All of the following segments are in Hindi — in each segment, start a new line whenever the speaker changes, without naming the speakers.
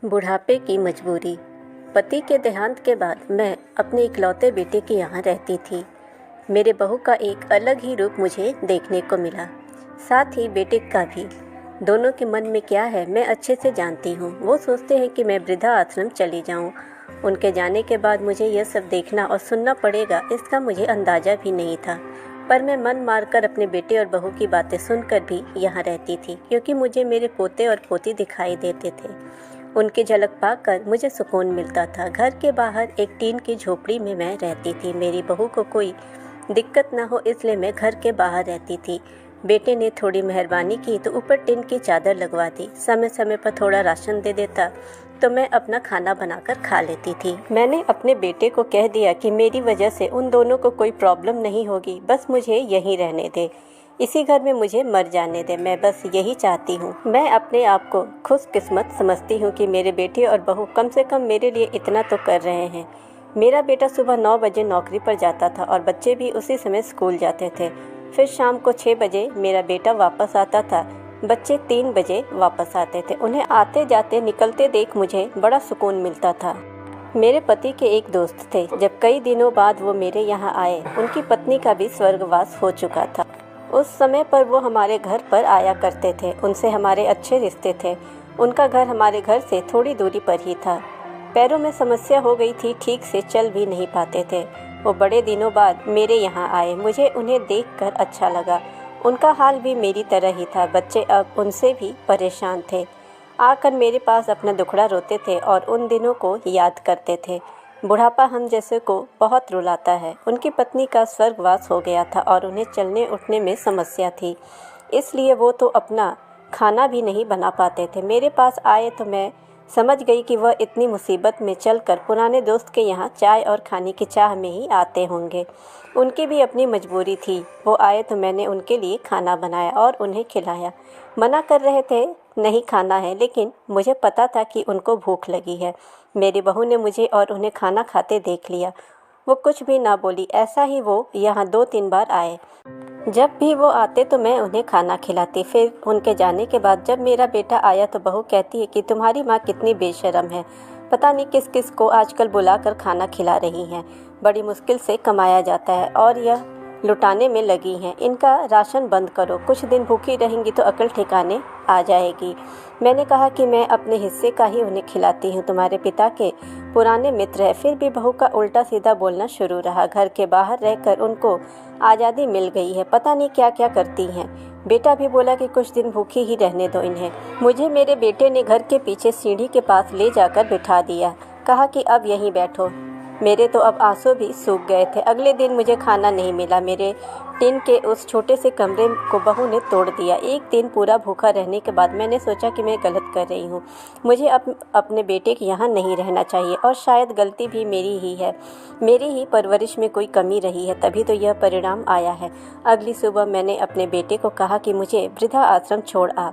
बुढ़ापे की मजबूरी। पति के देहांत के बाद मैं अपने इकलौते बेटे के यहाँ रहती थी। मेरे बहू का एक अलग ही रूप मुझे देखने को मिला, साथ ही बेटे का भी। दोनों के मन में क्या है मैं अच्छे से जानती हूँ। वो सोचते हैं कि मैं वृद्धा आश्रम चली जाऊँ। उनके जाने के बाद मुझे यह सब देखना और सुनना पड़ेगा, इसका मुझे अंदाज़ा भी नहीं था। पर मैं मन मारकर अपने बेटे और बहू की बातें सुनकर भी यहाँ रहती थी, क्योंकि मुझे मेरे पोते और पोती दिखाई देते थे। उनकी झलक पाकर मुझे सुकून मिलता था। घर के बाहर एक टीन की झोपड़ी में मैं रहती थी। मेरी बहू को कोई दिक्कत न हो इसलिए मैं घर के बाहर रहती थी। बेटे ने थोड़ी मेहरबानी की तो ऊपर टीन की चादर लगवा दी। समय समय पर थोड़ा राशन दे देता तो मैं अपना खाना बनाकर खा लेती थी। मैंने अपने बेटे को कह दिया कि मेरी वजह से उन दोनों को कोई प्रॉब्लम नहीं होगी, बस मुझे यहीं रहने दे, इसी घर में मुझे मर जाने दे, मैं बस यही चाहती हूँ। मैं अपने आप को खुशकिस्मत समझती हूँ कि मेरे बेटे और बहू कम से कम मेरे लिए इतना तो कर रहे हैं। मेरा बेटा सुबह 9 बजे नौकरी पर जाता था और बच्चे भी उसी समय स्कूल जाते थे। फिर शाम को 6 बजे मेरा बेटा वापस आता था। बच्चे 3 बजे वापस आते थे। उन्हें आते जाते निकलते देख मुझे बड़ा सुकून मिलता था। मेरे पति के एक दोस्त थे। जब कई दिनों बाद वो मेरे यहाँ आए, उनकी पत्नी का भी स्वर्गवास हो चुका था। उस समय पर वो हमारे घर पर आया करते थे। उनसे हमारे अच्छे रिश्ते थे। उनका घर हमारे घर से थोड़ी दूरी पर ही था। पैरों में समस्या हो गई थी, ठीक से चल भी नहीं पाते थे। वो बड़े दिनों बाद मेरे यहाँ आए। मुझे उन्हें देखकर अच्छा लगा। उनका हाल भी मेरी तरह ही था। बच्चे अब उनसे भी परेशान थे। आकर मेरे पास अपना दुखड़ा रोते थे और उन दिनों को याद करते थे। बुढ़ापा हम जैसे को बहुत रुलाता है। उनकी पत्नी का स्वर्गवास हो गया था और उन्हें चलने उठने में समस्या थी, इसलिए वो तो अपना खाना भी नहीं बना पाते थे। मेरे पास आए तो मैं समझ गई कि वह इतनी मुसीबत में चलकर पुराने दोस्त के यहाँ चाय और खाने की चाह में ही आते होंगे। उनकी भी अपनी मजबूरी थी। वो आए तो मैंने उनके लिए खाना बनाया और उन्हें खिलाया। मना कर रहे थे नहीं खाना है, लेकिन मुझे पता था कि उनको भूख लगी है। मेरी बहू ने मुझे और उन्हें खाना खाते देख लिया। वो कुछ भी ना बोली। ऐसा ही वो यहाँ 2-3 बार आए। जब भी वो आते तो मैं उन्हें खाना खिलाती। फिर उनके जाने के बाद जब मेरा बेटा आया तो बहू कहती है कि तुम्हारी माँ कितनी बेशर्म है, पता नहीं किस किस को आजकल बुलाकर खाना खिला रही हैं। बड़ी मुश्किल से कमाया जाता है और यह लुटाने में लगी हैं। इनका राशन बंद करो, कुछ दिन भूखी रहेंगी तो अकल ठिकाने आ जाएगी। मैंने कहा कि मैं अपने हिस्से का ही उन्हें खिलाती हूँ, तुम्हारे पिता के पुराने मित्र है। फिर भी बहू का उल्टा सीधा बोलना शुरू रहा। घर के बाहर रहकर उनको आज़ादी मिल गई है, पता नहीं क्या क्या करती हैं। बेटा भी बोला कि कुछ दिन भूखी ही रहने दो इन्हें। मुझे मेरे बेटे ने घर के पीछे सीढ़ी के पास ले जाकर बिठा दिया। कहा कि अब यहीं बैठो। मेरे तो अब आंसू भी सूख गए थे। अगले दिन मुझे खाना नहीं मिला। मेरे टिन के उस छोटे से कमरे को बहू ने तोड़ दिया। एक दिन पूरा भूखा रहने के बाद मैंने सोचा कि मैं गलत कर रही हूँ। मुझे अपने बेटे के यहाँ नहीं रहना चाहिए और शायद गलती भी मेरी ही है। मेरी ही परवरिश में कोई कमी रही है, तभी तो यह परिणाम आया है। अगली सुबह मैंने अपने बेटे को कहा कि मुझे वृद्धा आश्रम छोड़ आ।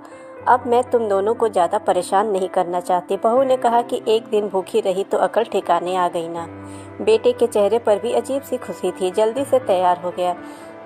अब मैं तुम दोनों को ज़्यादा परेशान नहीं करना चाहती। बहू ने कहा कि एक दिन भूखी रही तो अकल ठिकाने आ गई ना। बेटे के चेहरे पर भी अजीब सी खुशी थी। जल्दी से तैयार हो गया।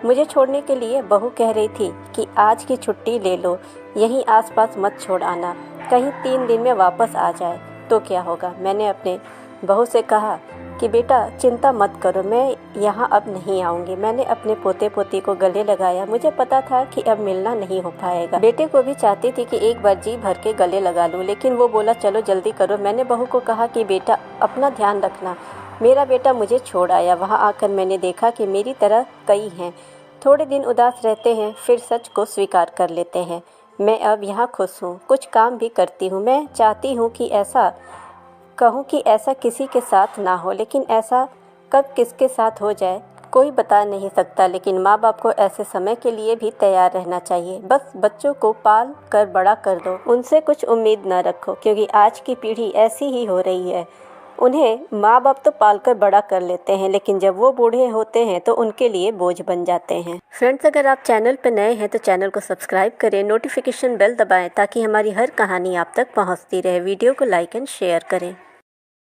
मुझे छोड़ने के लिए बहू कह रही थी कि आज की छुट्टी ले लो, यहीं आसपास मत छोड़ आना, कहीं 3 दिन में वापस आ जाए तो क्या होगा। मैंने अपने बहू से कहा कि बेटा चिंता मत करो, मैं यहाँ अब नहीं आऊँगी। मैंने अपने पोते पोती को गले लगाया। मुझे पता था कि अब मिलना नहीं हो पाएगा। बेटे को भी चाहती थी कि एक बार जी भर के गले लगा लूँ, लेकिन वो बोला चलो जल्दी करो। मैंने बहू को कहा कि बेटा अपना ध्यान रखना। मेरा बेटा मुझे छोड़ आया। वहाँ आकर मैंने देखा कि मेरी तरह कई हैं। थोड़े दिन उदास रहते हैं, फिर सच को स्वीकार कर लेते हैं। मैं अब यहाँ खुश हूँ, कुछ काम भी करती हूँ। मैं चाहती हूँ कि ऐसा कहूँ कि ऐसा किसी के साथ ना हो, लेकिन ऐसा कब किसके साथ हो जाए कोई बता नहीं सकता। लेकिन माँ बाप को ऐसे समय के लिए भी तैयार रहना चाहिए। बस बच्चों को पाल कर बड़ा कर दो, उनसे कुछ उम्मीद ना रखो, क्योंकि आज की पीढ़ी ऐसी ही हो रही है। उन्हें माँ बाप तो पालकर बड़ा कर लेते हैं, लेकिन जब वो बूढ़े होते हैं तो उनके लिए बोझ बन जाते हैं। फ्रेंड्स, अगर आप चैनल पर नए हैं तो चैनल को सब्सक्राइब करें, नोटिफिकेशन बेल दबाएं ताकि हमारी हर कहानी आप तक पहुंचती रहे। वीडियो को लाइक एंड शेयर करें।